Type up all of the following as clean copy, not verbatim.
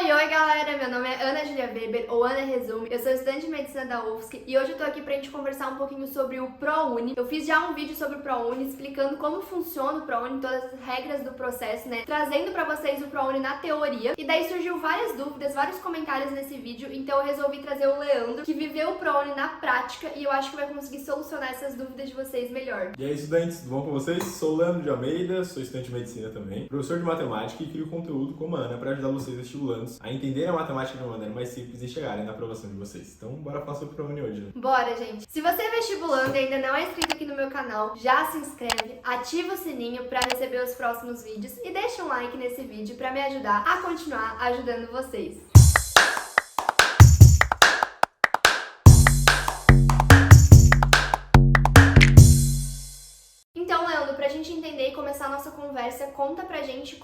Oi galera, meu nome é Ana Júlia Weber, ou Ana Resume, eu sou estudante de medicina da UFSC e hoje eu tô aqui pra gente conversar um pouquinho sobre o ProUni. Eu fiz já um vídeo sobre o ProUni explicando como funciona o ProUni, todas as regras do processo, né, trazendo pra vocês o ProUni na teoria, e daí surgiu várias dúvidas, vários comentários nesse vídeo, então eu resolvi trazer o Leandro, que viveu o ProUni na prática, e eu acho que vai conseguir solucionar essas dúvidas de vocês melhor. E aí, estudantes, tudo bom com vocês? Sou o Leandro de Almeida, sou estudante de medicina também, professor de matemática e crio conteúdo como a Ana para ajudar vocês vestibulandos a entenderem a matemática de uma maneira mais simples e chegarem na aprovação de vocês. Então, bora falar sobre o ProUni hoje, né? Bora, gente! Se você é vestibulando e ainda não é inscrito aqui no meu canal, já se inscreve, ativa o sininho para receber os próximos vídeos e deixa um like nesse vídeo para me ajudar a continuar ajudando vocês. Então, Leandro, pra gente entender e começar a nossa conversa, conta pra gente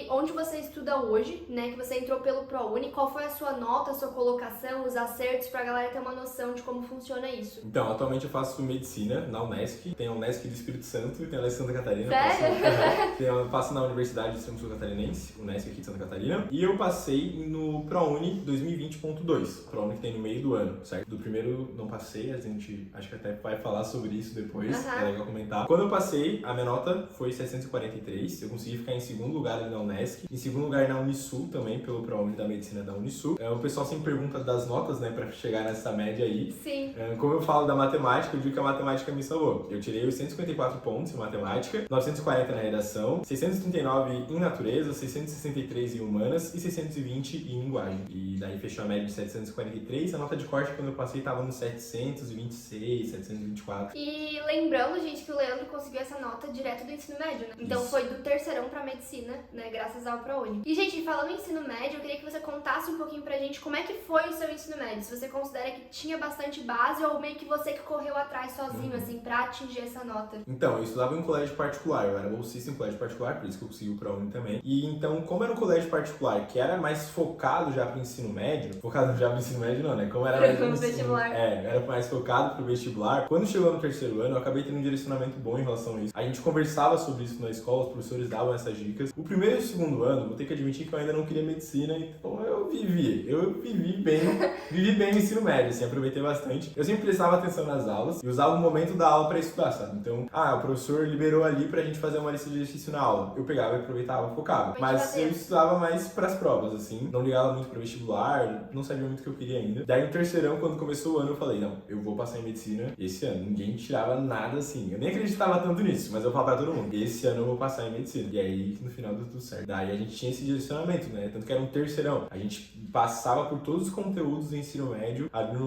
onde você estuda hoje, né, que você entrou pelo ProUni, qual foi a sua nota, a sua colocação, os acertos, pra galera ter uma noção de como funciona isso. Então, atualmente eu faço medicina na Unesc, tem a Unesc do Espírito Santo e tem a Unesc de Santa Catarina. Sério? Eu passo na Universidade do Extremo Sul Catarinense, Unesc aqui de Santa Catarina, e eu passei no ProUni 2020.2, ProUni que tem no meio do ano, certo? Do primeiro não passei, a gente acho que até vai falar sobre isso depois, é legal comentar. Quando eu passei, a minha nota foi 743, eu consegui ficar em segundo lugar ali na Unesc, em segundo lugar na Unisul também, pelo ProUni da Medicina da Unisul. O pessoal sempre pergunta das notas, né, pra chegar nessa média aí. Sim. Como eu falo da matemática, eu digo que a matemática me salvou. Eu tirei 854 pontos em matemática, 940 na redação, 639 em natureza, 663 em humanas e 620 em linguagem. E daí fechou a média de 743, a nota de corte quando eu passei tava nos 726, 724. E lembrando, gente, que o Leandro conseguiu essa nota direto do ensino médio, né? Então foi do terceirão pra medicina, né? Graças ao ProUni. E, gente, falando em ensino médio, eu queria que você contasse um pouquinho pra gente como é que foi o seu ensino médio. Se você considera que tinha bastante base ou meio que você que correu atrás sozinho, assim, pra atingir essa nota. Então, eu estudava em um colégio particular, eu era bolsista em colégio particular, por isso que eu consegui o ProUni também. E então, como era um colégio particular que era mais focado já pro ensino médio, focado já pro ensino médio não, né? Como era mais pro vestibular. era mais focado pro vestibular. Quando chegou no terceiro ano, eu acabei tendo um direcionamento bom em relação a isso. A gente conversava sobre isso na escola, os professores davam essas dicas. O primeiro e o segundo ano, vou ter que admitir que eu ainda não queria medicina, então eu vivi bem o ensino médio, assim, aproveitei bastante. Eu sempre prestava atenção nas aulas e usava o momento da aula pra estudar, sabe? Então, o professor liberou ali pra gente fazer uma lista de exercício na aula. Eu pegava e aproveitava, focava. Mas eu estudava mais pras provas, assim, não ligava muito pro vestibular, não sabia muito o que eu queria ainda. Daí no terceirão, quando começou o ano, eu falei, não, eu vou passar em medicina esse ano. Ninguém tirava nada assim. Eu nem acreditava tanto nisso, mas eu falava pra todo mundo, esse ano eu vou passar em medicina. E aí, no final deu tudo certo. Daí a gente tinha esse direcionamento, né? Tanto que era um terceirão. A gente passava por todos os conteúdos do ensino médio ali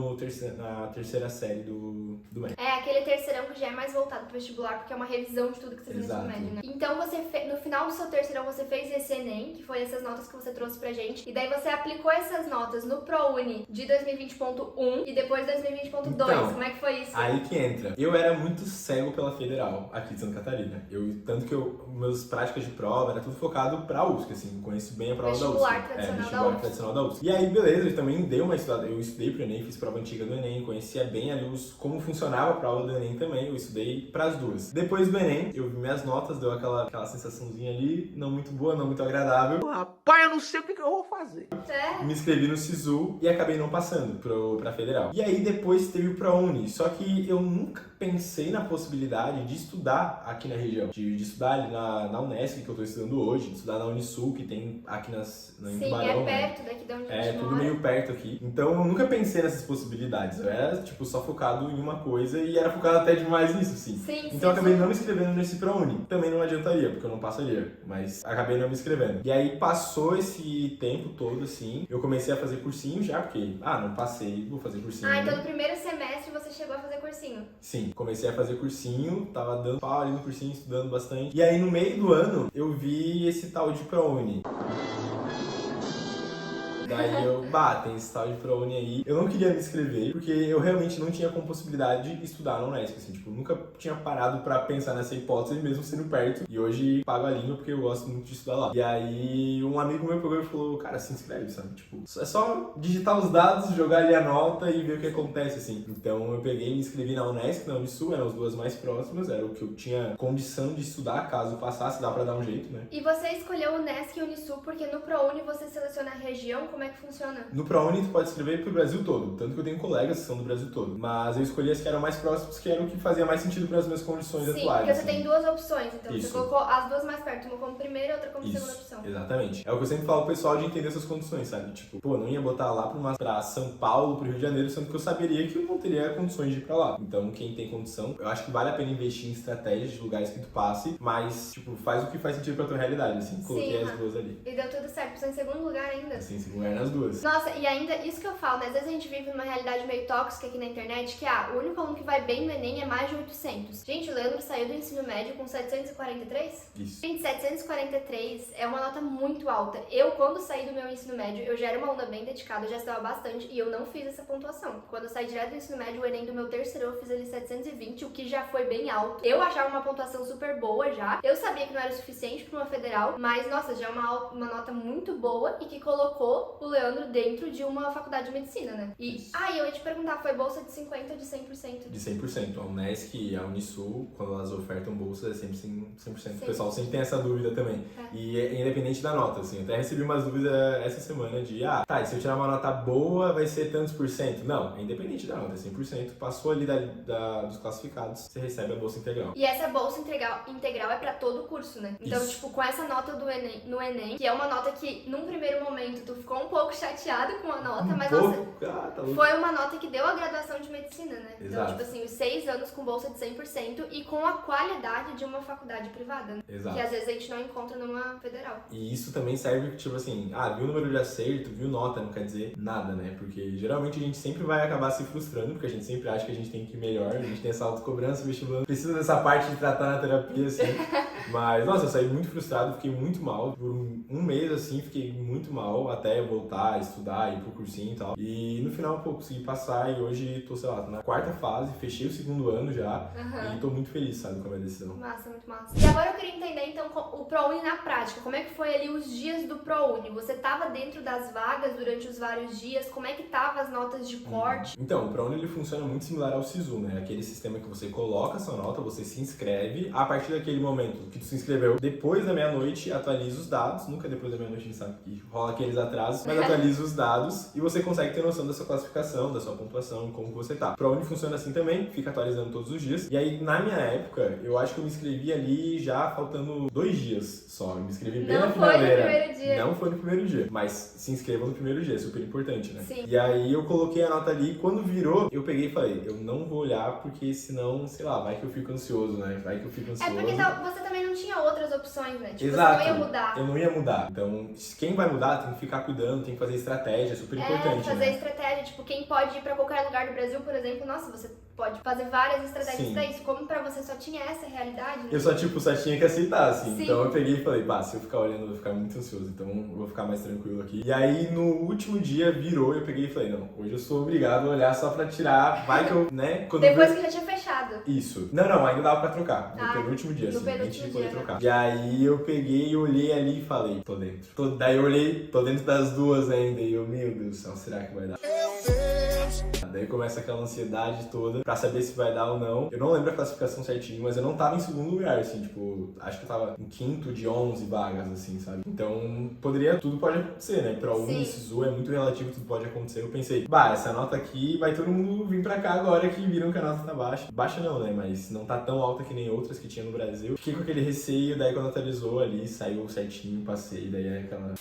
na terceira série do médio. É, aquele terceirão que já é mais voltado pro vestibular, porque é uma revisão de tudo que você fez no ensino médio, né? Então, no final do seu terceirão, você fez esse Enem, que foi essas notas que você trouxe pra gente, e daí você aplicou essas notas no ProUni de 2020.1 e depois 2020.2. Então, como é que foi isso? Aí que entra. Eu era muito cego pela Federal, aqui de Santa Catarina. Tanto que meus práticas de prova era tudo focado pra UFSC, assim, conheço bem a prova da UFSC. Vestibular tradicional da UFSC. E aí, beleza, eu também dei uma estudada, eu estudei pro Enem, fiz prova antiga do Enem, conhecia bem ali como funcionava a prova do Enem também, eu estudei pras duas. Depois do Enem, eu vi minhas notas, deu aquela sensaçãozinha ali, não muito boa, não muito agradável. Rapaz, eu não sei o que eu vou fazer. É. Me inscrevi no SISU e acabei não passando pra Federal. E aí depois teve o ProUni, só que eu nunca pensei na possibilidade de estudar aqui na região, de estudar ali na Unesc, que eu tô estudando hoje, de estudar na Unisul, que tem aqui em Tubarão. Sim, é perto daqui de onde a gente tudo mora. meio perto aqui. Então eu nunca pensei nessas possibilidades. Eu era, tipo, só focado em uma coisa e era focado até demais nisso, sim. Então eu acabei não me inscrevendo nesse ProUni. Também não adiantaria, porque eu não passaria, mas acabei não me inscrevendo. E aí passou esse tempo todo, assim, eu comecei a fazer cursinho já, porque, não passei, vou fazer cursinho. Então no primeiro semestre você chegou a fazer cursinho? Sim, comecei a fazer cursinho, tava dando pau ali no cursinho, estudando bastante. E aí no meio do ano, eu vi esse tal de ProUni. Daí eu, tem esse tal de ProUni aí. Eu não queria me inscrever, porque eu realmente não tinha como possibilidade de estudar na Unesco, assim, tipo, nunca tinha parado pra pensar nessa hipótese, mesmo sendo perto. E hoje pago a língua porque eu gosto muito de estudar lá. E aí um amigo meu pegou e falou, cara, se inscreve, sabe? Tipo, é só digitar os dados, jogar ali a nota e ver o que acontece, assim. Então eu peguei e me inscrevi na Unesco, na Unisul, eram as duas mais próximas, era o que eu tinha condição de estudar, caso passasse, dá pra dar um jeito, né? E você escolheu o Unesc e Unisul porque no ProUni você seleciona a região, como é que funciona? No ProUni tu pode escrever pro Brasil todo, tanto que eu tenho colegas que são do Brasil todo. Mas eu escolhi as que eram mais próximas, que eram o que fazia mais sentido para as minhas condições atuais. Sim, porque assim. você tem duas opções, então Isso. você colocou as duas mais perto, uma como primeira e outra como segunda opção. Exatamente. É o que eu sempre falo pro pessoal de entender essas condições, sabe? Tipo, pô, não ia botar lá pra São Paulo, pro Rio de Janeiro, sendo que eu saberia que eu não teria condições de ir pra lá. Então, quem tem condição, eu acho que vale a pena investir em estratégias de lugares que tu passe, mas, tipo, faz o que faz sentido pra tua realidade, assim. Coloquei as duas ali. E deu tudo certo, você em segundo lugar ainda. Assim, segundo lugar nas duas. Nossa, e ainda, isso que eu falo, né? Às vezes a gente vive numa realidade meio tóxica aqui na internet, que, o único aluno que vai bem no Enem é mais de 800. Gente, o Leandro saiu do ensino médio com 743? Isso. Gente, 743 é uma nota muito alta. Eu, quando saí do meu ensino médio, eu já era uma aluna bem dedicada, eu já estudava bastante e eu não fiz essa pontuação. Quando eu saí direto do ensino médio, o Enem do meu terceiro eu fiz ali 720, o que já foi bem alto. Eu achava uma pontuação super boa já. Eu sabia que não era o suficiente para uma federal, mas, nossa, já é uma nota muito boa e que colocou o Leandro dentro de uma faculdade de medicina, né? E, eu ia te perguntar, foi bolsa de 50% ou de 100%? De 100%. A Unesc e a Unisul, quando elas ofertam bolsas, é sempre 100%. O pessoal sempre tem essa dúvida também. E é independente da nota, assim. Eu até recebi umas dúvidas essa semana de, e se eu tirar uma nota boa, vai ser tantos por cento? Não, é independente da nota, é 100%. Passou ali dos classificados, você recebe a bolsa integral. E essa bolsa integral é pra todo o curso, né? Então, Isso. tipo, com essa nota no Enem, que é uma nota que, num primeiro momento, tu ficou um pouco chateado com a nota, mas, nossa, tá louco. foi uma nota que deu a graduação de medicina, né? Exato. Então, tipo assim, os 6 anos com bolsa de 100% e com a qualidade de uma faculdade privada, né? Exato. Que às vezes a gente não encontra numa federal. E isso também serve, tipo assim, viu o número de acerto, viu nota, não quer dizer nada, né? Porque geralmente a gente sempre vai acabar se frustrando, porque a gente sempre acha que a gente tem que ir melhor, a gente tem essa autocobrança, vestibular, precisa dessa parte de tratar na terapia, assim. Mas, nossa, eu saí muito frustrado, fiquei muito mal. Por um mês, assim, fiquei muito mal, até voltar a estudar, ir pro cursinho e tal. E no final, consegui passar e hoje tô, sei lá, na quarta fase, fechei o segundo ano já. E tô muito feliz, sabe, com a minha decisão. Massa, muito massa. E agora eu queria entender, então, o ProUni na prática. Como é que foi ali os dias do ProUni? Você tava dentro das vagas durante os vários dias? Como é que tava as notas de corte? Então, o ProUni ele funciona muito similar ao SISU, né? Aquele sistema que você coloca a sua nota, você se inscreve, a partir daquele momento que tu se inscreveu, depois da meia-noite, atualiza os dados, nunca depois da meia-noite a gente sabe que rola aqueles atrasos, mas atualiza os dados e você consegue ter noção da sua classificação, da sua pontuação, como que você tá. O ProUni funciona assim também, fica atualizando todos os dias. E aí, na minha época, eu acho que eu me inscrevi ali já faltando 2 dias só. Eu me inscrevi bem na finaleira. Não foi no primeiro dia. Não foi no primeiro dia, mas se inscreva no primeiro dia, é super importante, né? Sim. E aí eu coloquei a nota ali, quando virou, eu peguei e falei, eu não vou olhar porque senão, sei lá, vai que eu fico ansioso, né? Vai que eu fico ansioso. É porque você também não tinha outras opções, né? Tipo, Exato. você não ia mudar. Eu não ia mudar. Então, quem vai mudar tem que ficar cuidando, tem que fazer estratégia, é super importante, fazer né? estratégia. Tipo, quem pode ir pra qualquer lugar do Brasil, por exemplo, nossa, você pode fazer várias estratégias pra isso. Como pra você só tinha essa realidade, né? Eu só tinha que aceitar, assim. Sim. Então eu peguei e falei, se eu ficar olhando, eu vou ficar muito ansioso. Então eu vou ficar mais tranquilo aqui. E aí, no último dia, virou, eu peguei e falei, não, hoje eu sou obrigado a olhar só pra tirar. Vai que eu, né? Depois que já tinha fechado. Isso. Não, ainda dava pra trocar. No penúltimo dia, no assim, penúltimo antes de poder dia, trocar. E aí eu peguei e olhei ali e falei, tô dentro. Daí eu olhei, tô dentro das duas ainda. E eu, meu Deus do céu, será que vai dar? Daí começa aquela ansiedade toda pra saber se vai dar ou não. Eu não lembro a classificação certinho, mas eu não tava em segundo lugar, assim, tipo, acho que eu tava em quinto de 11 vagas, assim, sabe? Então, tudo pode acontecer, né? Pra algum SISU é muito relativo, tudo pode acontecer. Eu pensei, essa nota aqui, vai todo mundo vir pra cá agora que viram que a nota tá baixa. Baixa não, né? Mas não tá tão alta que nem outras que tinha no Brasil. Fiquei com aquele receio, daí quando atualizou ali, saiu certinho, passei, daí é aquela...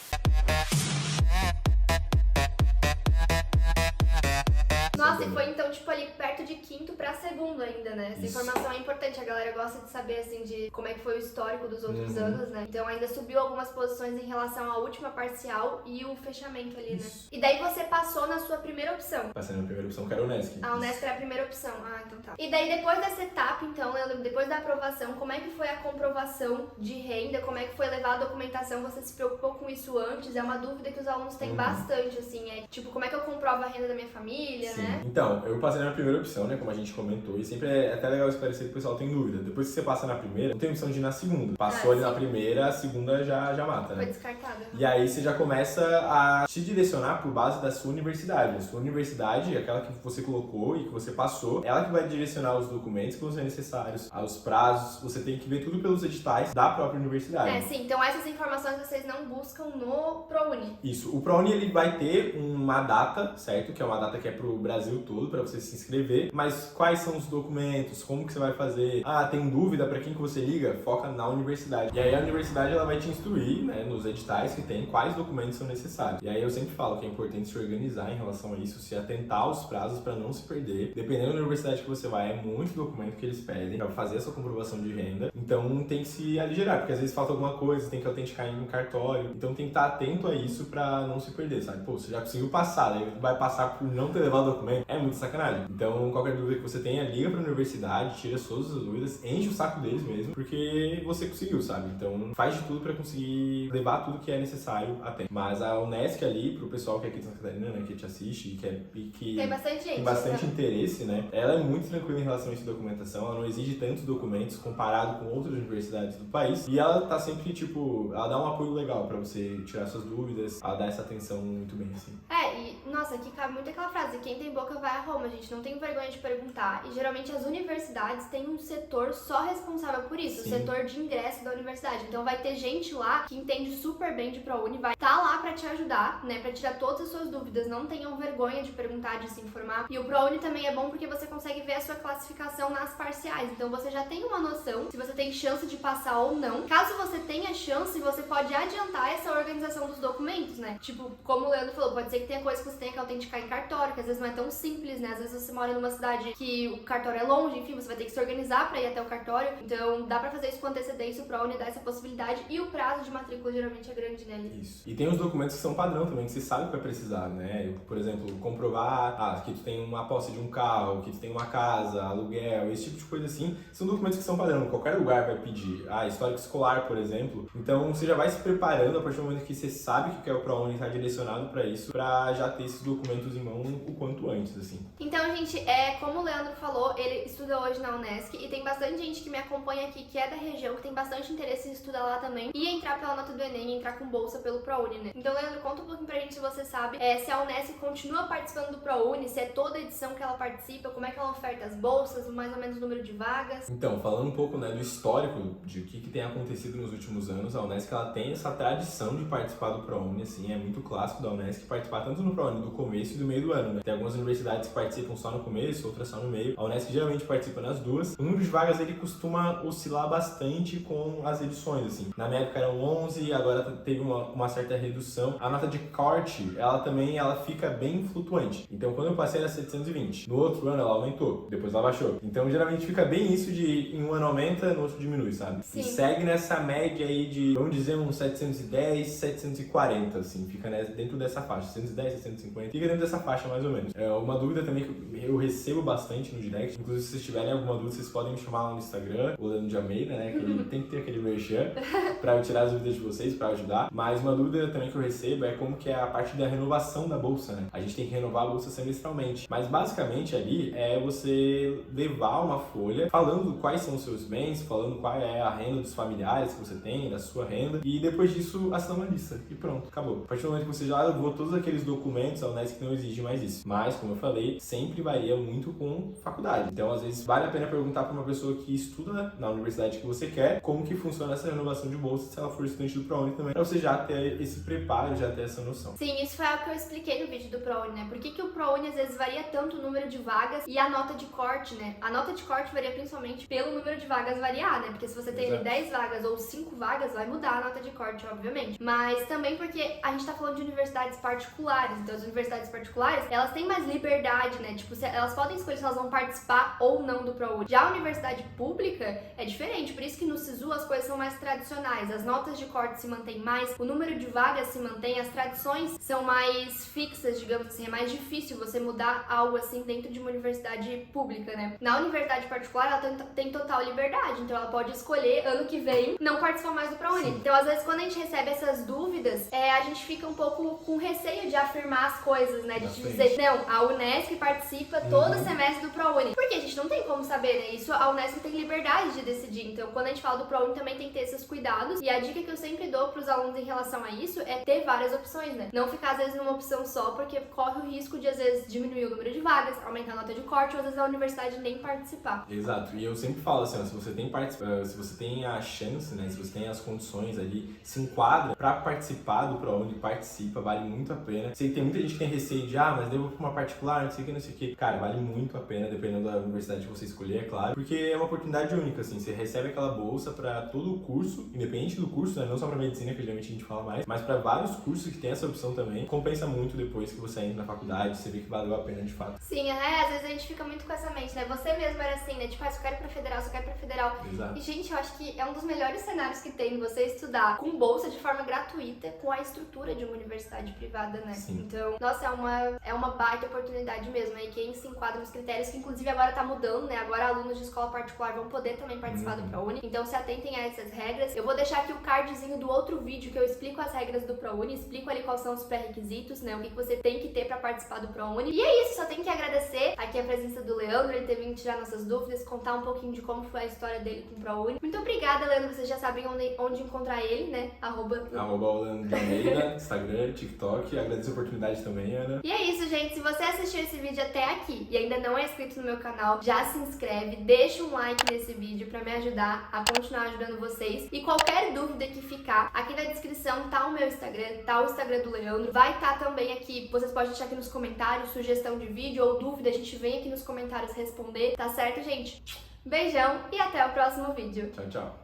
Nossa, e foi então, tipo, ali perto direto de quinto pra segundo ainda, né? Essa Isso. informação é importante, a galera gosta de saber, assim, de como é que foi o histórico dos outros anos, né? Então ainda subiu algumas posições em relação à última parcial e o fechamento ali, né? E daí você passou na sua primeira opção. Passei na primeira opção, que era o Unesc. A Unesp era a primeira opção. Ah, então tá. E daí depois dessa etapa, então, Leandro, depois da aprovação, como é que foi a comprovação de renda? Como é que foi levar a documentação? Você se preocupou com isso antes? É uma dúvida que os alunos têm bastante, assim. É tipo, como é que eu comprovo a renda da minha família, Sim. né? Então, eu passei na primeira opção, né? Como a gente comentou. E sempre é até legal esclarecer que o pessoal tem dúvida. Depois que você passa na primeira, não tem opção de ir na segunda. Passou ali sim. na primeira, a segunda já mata, Foi né? descartada. E aí você já começa a te direcionar por base da sua universidade. A sua universidade, aquela que você colocou e que você passou, ela que vai direcionar os documentos que vão ser necessários, aos prazos. Você tem que ver tudo pelos editais da própria universidade. É, sim. Então essas informações vocês não buscam no ProUni. Isso. O ProUni ele vai ter uma data, certo? Que é uma data que é pro Brasil todo, para você se inscrever. Mas quais são os documentos? Como que você vai fazer? Ah, tem dúvida para quem que você liga? Foca na universidade. E aí a universidade ela vai te instruir, né, nos editais que tem, quais documentos são necessários. E aí eu sempre falo que é importante se organizar em relação a isso, se atentar aos prazos para não se perder. Dependendo da universidade que você vai, é muito documento que eles pedem para fazer essa comprovação de renda. Então tem que se aligerar, porque às vezes falta alguma coisa, tem que autenticar em um cartório. Então tem que estar atento a isso para não se perder, sabe? Pô, você já conseguiu passar, daí vai passar por não ter levado o documento, é muito sacanagem. Então qualquer dúvida que você tenha, liga para a universidade, tira todas as dúvidas, enche o saco deles mesmo, porque você conseguiu, sabe? Então faz de tudo para conseguir levar tudo que é necessário a tempo. Mas a Unesc ali, pro pessoal que é aqui de Santa Catarina, né, que te assiste e que Tem bastante gente. tem bastante né? interesse, né? Ela é muito tranquila em relação a essa documentação, ela não exige tantos documentos comparado com outras universidades do país. E ela tá sempre, tipo, ela dá um apoio legal pra você tirar suas dúvidas, ela dá essa atenção muito bem, assim. É, e nossa, aqui cabe muito aquela frase: quem tem boca vai a Roma, gente. Não tem vergonha de perguntar. E geralmente as universidades têm um setor só responsável por isso, Sim. o setor de ingresso da universidade. Então vai ter gente lá que entende super bem de ProUni, vai estar lá pra te ajudar, né, pra tirar todas as suas dúvidas. Não tenham vergonha de perguntar, de se informar. E o ProUni também é bom porque você consegue ver a sua classificação nas parciais. Então você já tem uma noção se você tem chance de passar ou não. Caso você tenha chance, você pode adiantar essa organização dos documentos, né? Tipo, como o Leandro falou, pode ser que tenha coisa que você tenha que autenticar em cartório, que às vezes não é tão simples, né? Às vezes você mora numa cidade que o cartório é longe, enfim, você vai ter que se organizar pra ir até o cartório. Então dá pra fazer isso com antecedência, o ProUni dá essa possibilidade. E o prazo de matrícula geralmente é grande, né? Isso. E tem os documentos que são padrão também, que você sabe que vai precisar, né? Por exemplo, comprovar que tu tem uma posse de um carro, que tu tem uma casa, aluguel, esse tipo de coisa assim. São documentos que são padrão, qualquer lugar vai pedir. Histórico escolar, por exemplo. Então você já vai se preparando a partir do momento que você sabe que o ProUni está direcionado para isso, para já ter esses documentos em mão o quanto antes, assim. Então, gente, como o Leandro falou, ele estuda hoje na Unesc e tem bastante gente que me acompanha aqui, que é da região, que tem bastante interesse em estudar lá também e entrar pela nota do Enem, entrar com bolsa pelo ProUni, né? Então, Leandro, conta um pouquinho pra gente se você sabe se a Unesc continua participando do ProUni, se é toda edição que ela participa, como é que ela oferta as bolsas, mais ou menos o número de vagas. Então, falando um pouco, né, do histórico de o que tem acontecido nos últimos anos, a Unesc ela tem essa tradição de participar do ProUni, assim, é muito clássico da Unesc participar tanto no ProUni do começo e do meio do ano, né? Tem algumas universidades que participam só no começo, outras só no meio. A Unesc geralmente participa nas duas. O número de vagas ele costuma oscilar bastante com as edições, assim. Na minha época eram 11, agora teve uma certa redução. A nota de corte, ela fica bem flutuante. Então, quando eu passei era 720. No outro ano ela aumentou, depois ela baixou. Então, geralmente fica bem isso de em um ano aumenta, no outro diminui, sabe? Sim. E segue nessa média aí de, vamos dizer, uns 710, 740, assim. Fica dentro dessa faixa, 710, 750. Fica dentro dessa faixa, mais ou menos. Uma dúvida também que eu recebo bastante no direct. Inclusive, se vocês tiverem alguma dúvida, vocês podem me chamar lá no Instagram, o Leandro de Almeida, né? Que ele tem que ter aquele merchan pra eu tirar as dúvidas de vocês, pra ajudar. Mas uma dúvida também que eu recebo é como que é a parte da renovação da bolsa, né? A gente tem que renovar a bolsa semestralmente. Mas basicamente ali é você levar uma folha falando quais são os seus bens, falando qual é a renda dos familiares que você tem, da sua renda, e depois disso assinar uma lista. E pronto, acabou. A partir do momento que você já levou todos aqueles documentos, a Unesc não exige mais isso. Mas, como eu falei, sempre varia muito com faculdade. Então, às vezes, vale a pena perguntar para uma pessoa que estuda na universidade que você quer como que funciona essa renovação de bolsa, se ela for estudante do ProUni também, para você já ter esse preparo, já ter essa noção. Sim, isso foi algo que eu expliquei no vídeo do ProUni, né? Por que o ProUni às vezes varia tanto o número de vagas e a nota de corte, né? A nota de corte varia principalmente pelo número de vagas variar, né? Porque se você tem ali 10 vagas ou 5 vagas, vai mudar a nota de corte, obviamente. Mas também porque a gente tá falando de universidades particulares, então as universidades particulares, elas têm mais liberdade, né? Tipo, elas elas podem escolher se elas vão participar ou não do ProUni. Já a universidade pública é diferente, por isso que no SISU as coisas são mais tradicionais, as notas de corte se mantêm mais, o número de vagas se mantém, as tradições são mais fixas, digamos assim, é mais difícil você mudar algo assim dentro de uma universidade pública, né? Na universidade particular ela tem total liberdade, então ela pode escolher ano que vem não participar mais do ProUni. Sim. Então às vezes quando a gente recebe essas dúvidas, a gente fica um pouco com receio de afirmar as coisas, né? De dizer, não, a Unesp participa todo semestre do ProUni. Porque a gente não tem como saber, né? Isso a Unesp tem liberdade de decidir. Então quando a gente fala do ProUni também tem que ter esses cuidados. E a dica que eu sempre dou pros alunos em relação a isso é ter várias opções, né? Não ficar às vezes numa opção só, porque corre o risco de às vezes diminuir o número de vagas, aumentar a nota de corte, ou às vezes a universidade nem participar. Exato, e eu sempre falo assim, ó, se você tem a chance, né, se você tem as condições ali, se enquadra pra participar do ProUni, participa, vale muito a pena. Sei que tem muita gente que tem receio de, mas devo pra uma particular, não sei o que. Cara, vale muito a pena, dependendo da universidade que você escolher, é claro, porque é uma oportunidade única, assim, você recebe aquela bolsa pra todo o curso, independente do curso, né, não só pra medicina, que geralmente a gente fala mais, mas pra vários cursos que tem essa opção também, compensa muito depois que você entra na faculdade, você vê que valeu a pena de fato. Sim, às vezes a gente fica muito com essa mente, né? Você mesmo era assim, né? Tipo, eu quero ir pra federal, só quero ir pra federal. Exato. E, gente, eu acho que é um dos melhores cenários que tem você estudar com bolsa de forma gratuita, com a estrutura de uma universidade privada, né? Sim. Então, nossa, é uma baita oportunidade mesmo. E quem se enquadra nos critérios, que inclusive agora tá mudando, né? Agora alunos de escola particular vão poder também participar do ProUni. Então, se atentem a essas regras. Eu vou deixar aqui o cardzinho do outro vídeo que eu explico as regras do ProUni, explico ali quais são os pré-requisitos, né? O que você tem que ter pra participar do ProUni. E é isso, só tenho que agradecer aqui a presença do Leandro, ele ter vindo tirar nossas dúvidas, contar um pouquinho de como foi a história dele com o ProUni. Muito obrigada, Leandro, vocês já sabem onde encontrar ele, né? Arroba Leandro de Almeida, Instagram, TikTok. Agradeço a oportunidade também, Ana. E é isso, gente. Se você assistiu esse vídeo até aqui e ainda não é inscrito no meu canal, já se inscreve, deixa um like nesse vídeo pra me ajudar a continuar ajudando vocês. E qualquer dúvida que ficar, aqui na descrição tá o meu Instagram, tá o Instagram do Leandro, vai estar também aqui, vocês podem deixar aqui nos comentários, sugestão de vídeo ou dúvida, a gente vem aqui nos comentários responder, tá certo, gente? Beijão e até o próximo vídeo. Tchau, tchau.